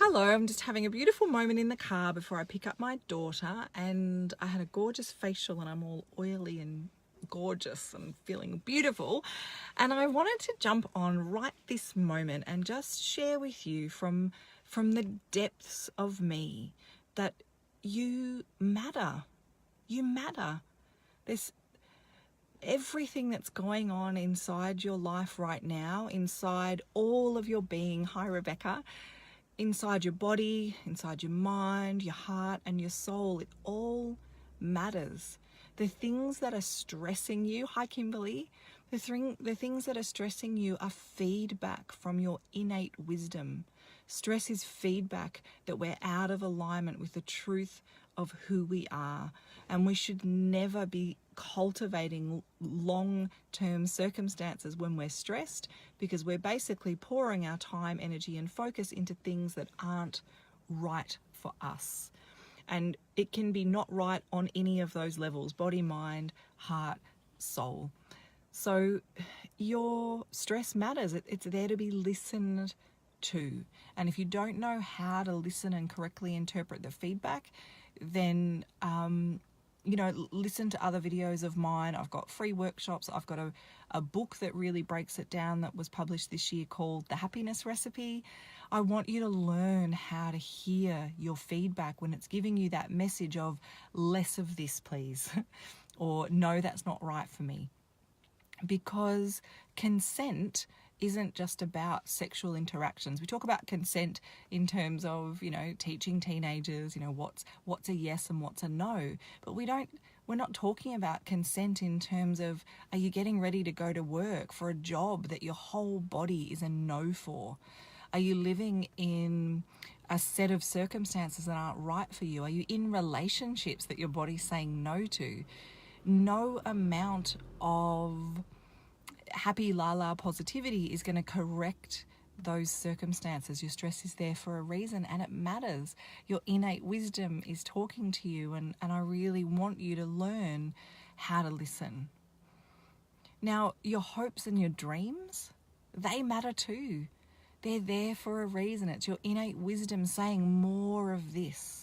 Hello, I'm just having a beautiful moment in the car before I pick up my daughter, and I had a gorgeous facial and I'm all oily and gorgeous and feeling beautiful, and I wanted to jump on right this moment and just share with you from the depths of me that you matter. You matter. There's everything that's going on inside your life right now, inside all of your being. Hi, Rebecca. Inside your body, inside your mind, your heart, and your soul, it all matters. The things that are stressing you, hi Kimberly, the things that are stressing you are feedback from your innate wisdom. Stress is feedback that we're out of alignment with the truth of who we are, and we should never be cultivating long-term circumstances when we're stressed, because we're basically pouring our time, energy and focus into things that aren't right for us. And it can be not right on any of those levels: body, mind, heart, soul. So your stress matters. It's there to be listened to. And if you don't know how to listen and correctly interpret the feedback, then listen to other videos of mine. I've got free workshops. I've got a book that really breaks it down that was published this year called The Happiness Recipe. I want you to learn how to hear your feedback when it's giving you that message of less of this, please, or no, that's not right for me. Because consent isn't just about sexual interactions. We talk about consent in terms of, teaching teenagers, what's a yes and what's a no. But we're not talking about consent in terms of, are you getting ready to go to work for a job that your whole body is a no for? Are you living in a set of circumstances that aren't right for you? Are you in relationships that your body's saying no to? No amount of happy la positivity is going to correct those circumstances. Your stress is there for a reason, and it matters. Your innate wisdom is talking to you, and I really want you to learn how to listen. Now, your hopes and your dreams, they matter too. They're there for a reason. It's your innate wisdom saying more of this.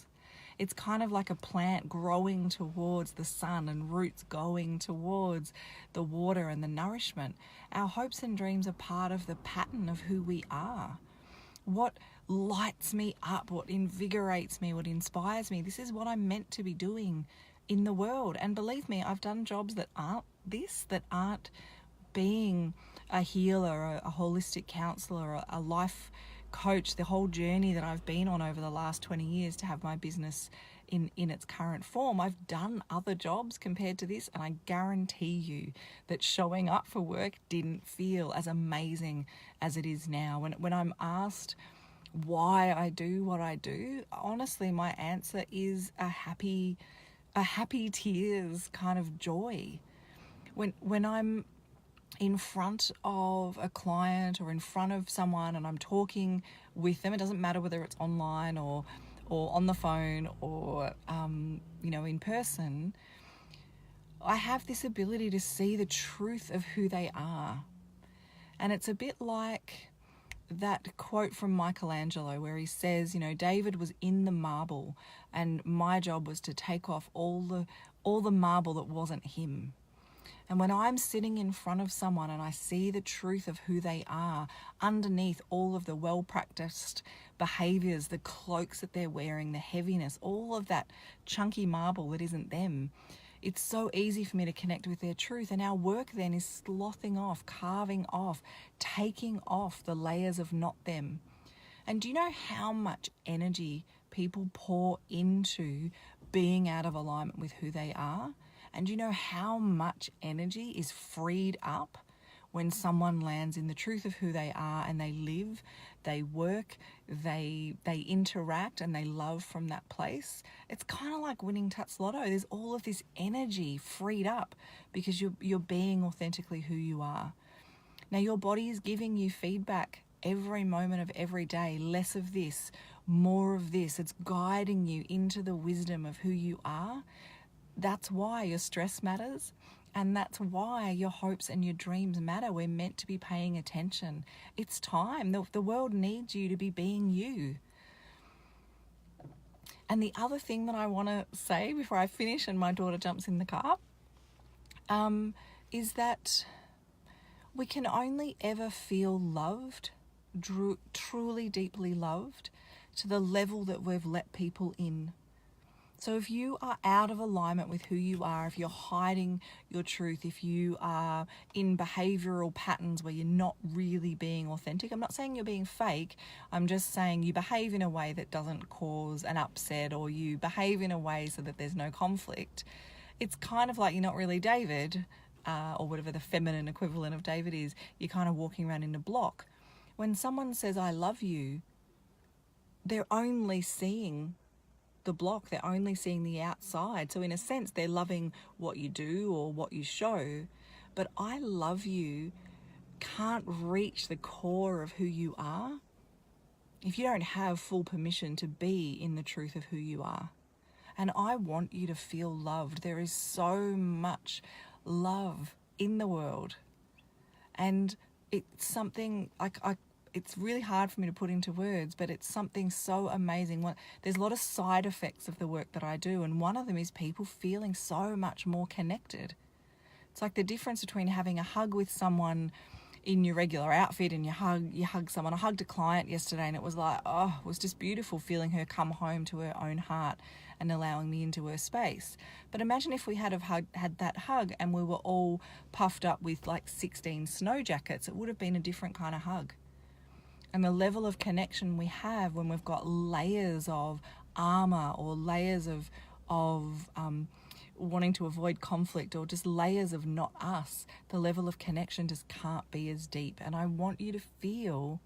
It's kind of like a plant growing towards the sun and roots going towards the water and the nourishment. Our hopes and dreams are part of the pattern of who we are. What lights me up, what invigorates me, what inspires me, this is what I'm meant to be doing in the world. And believe me, I've done jobs that aren't this, that aren't being a healer, a holistic counselor, a life coach. The whole journey that I've been on over the last 20 years to have my business in its current form, I've done other jobs compared to this, and I guarantee you that showing up for work didn't feel as amazing as it is now. When I'm asked why I do what I do, honestly, my answer is a happy tears kind of joy. When I'm in front of a client or in front of someone and I'm talking with them, it doesn't matter whether it's online or on the phone or in person, I have this ability to see the truth of who they are. And it's a bit like that quote from Michelangelo where he says, David was in the marble and my job was to take off all the marble that wasn't him. And when I'm sitting in front of someone and I see the truth of who they are underneath all of the well-practiced behaviors, the cloaks that they're wearing, the heaviness, all of that chunky marble that isn't them, it's so easy for me to connect with their truth. And our work then is slothing off, carving off, taking off the layers of not them. And do you know how much energy people pour into being out of alignment with who they are? And you know how much energy is freed up when someone lands in the truth of who they are and they live, they work, they interact and they love from that place? It's kind of like winning Tuts Lotto. There's all of this energy freed up because you're being authentically who you are. Now your body is giving you feedback every moment of every day. Less of this, more of this. It's guiding you into the wisdom of who you are. That's why your stress matters, and that's why your hopes and your dreams matter. We're meant to be paying attention. It's time. The world needs you to be being you. And the other thing that I want to say before I finish and my daughter jumps in the car, is that we can only ever feel loved, truly deeply loved, to the level that we've let people in. So if you are out of alignment with who you are, if you're hiding your truth, if you are in behavioral patterns where you're not really being authentic, I'm not saying you're being fake, I'm just saying you behave in a way that doesn't cause an upset, or you behave in a way so that there's no conflict. It's kind of like you're not really David, or whatever the feminine equivalent of David is. You're kind of walking around in a block. When someone says, I love you, they're only seeing the block, they're only seeing the outside. So in a sense, they're loving what you do or what you show, but I love you can't reach the core of who you are if you don't have full permission to be in the truth of who you are. And I want you to feel loved. There is so much love in the world, and it's something it's really hard for me to put into words, but it's something so amazing. There's a lot of side effects of the work that I do, and one of them is people feeling so much more connected. It's like the difference between having a hug with someone in your regular outfit and you hug someone. I hugged a client yesterday, and it was like, it was just beautiful feeling her come home to her own heart and allowing me into her space. But imagine if we had had that hug and we were all puffed up with like 16 snow jackets. It would have been a different kind of hug. And the level of connection we have when we've got layers of armor, or layers of wanting to avoid conflict, or just layers of not us, the level of connection just can't be as deep. And I want you to feel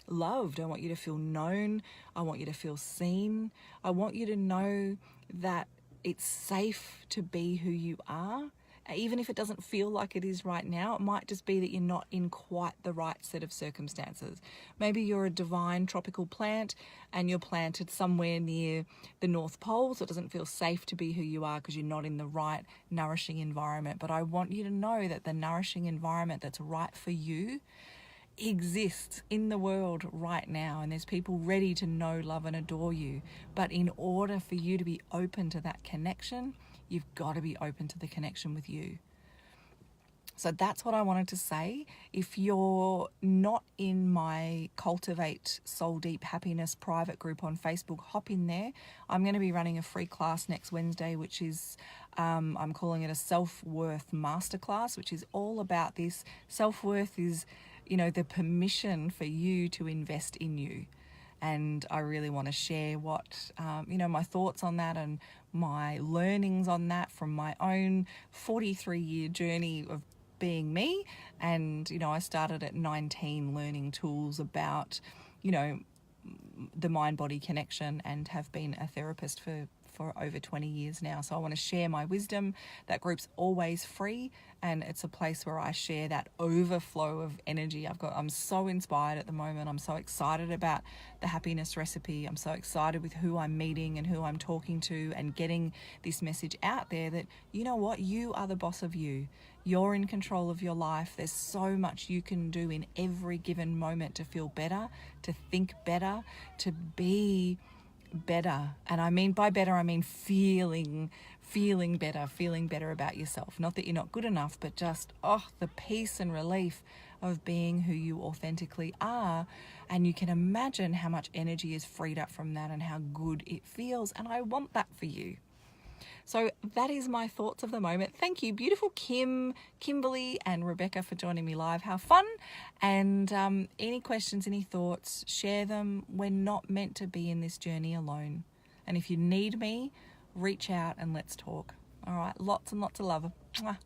loved. I want you to feel known. I want you to feel seen. I want you to know that it's safe to be who you are. Even if it doesn't feel like it is right now, it might just be that you're not in quite the right set of circumstances. Maybe you're a divine tropical plant and you're planted somewhere near the North Pole, so it doesn't feel safe to be who you are because you're not in the right nourishing environment. But I want you to know that the nourishing environment that's right for you exists in the world right now, and there's people ready to know, love and adore you. But in order for you to be open to that connection, you've got to be open to the connection with you. So that's what I wanted to say. If you're not in my Cultivate Soul Deep Happiness private group on Facebook, hop in there. I'm going to be running a free class next Wednesday, which is, I'm calling it a self-worth masterclass, which is all about this. Self-worth is, the permission for you to invest in you. And I really want to share what, my thoughts on that and my learnings on that from my own 43-year journey of being me. And, I started at 19 learning tools about, the mind-body connection, and have been a therapist for over 20 years now. So I want to share my wisdom. That group's always free, and it's a place where I share that overflow of energy. I'm so inspired at the moment. I'm so excited about the happiness recipe. I'm so excited with who I'm meeting and who I'm talking to, and getting this message out there that, you know what, you are the boss of you. You're in control of your life. There's so much you can do in every given moment to feel better, to think better, to be better. And I mean by better, I mean feeling better, feeling better about yourself. Not that you're not good enough, but just, the peace and relief of being who you authentically are. And you can imagine how much energy is freed up from that and how good it feels. And I want that for you. So that is my thoughts of the moment. Thank you, beautiful Kimberly and Rebecca, for joining me live. How fun. And any questions, any thoughts, share them. We're not meant to be in this journey alone. And if you need me, reach out and let's talk. All right, lots and lots of love. Mwah.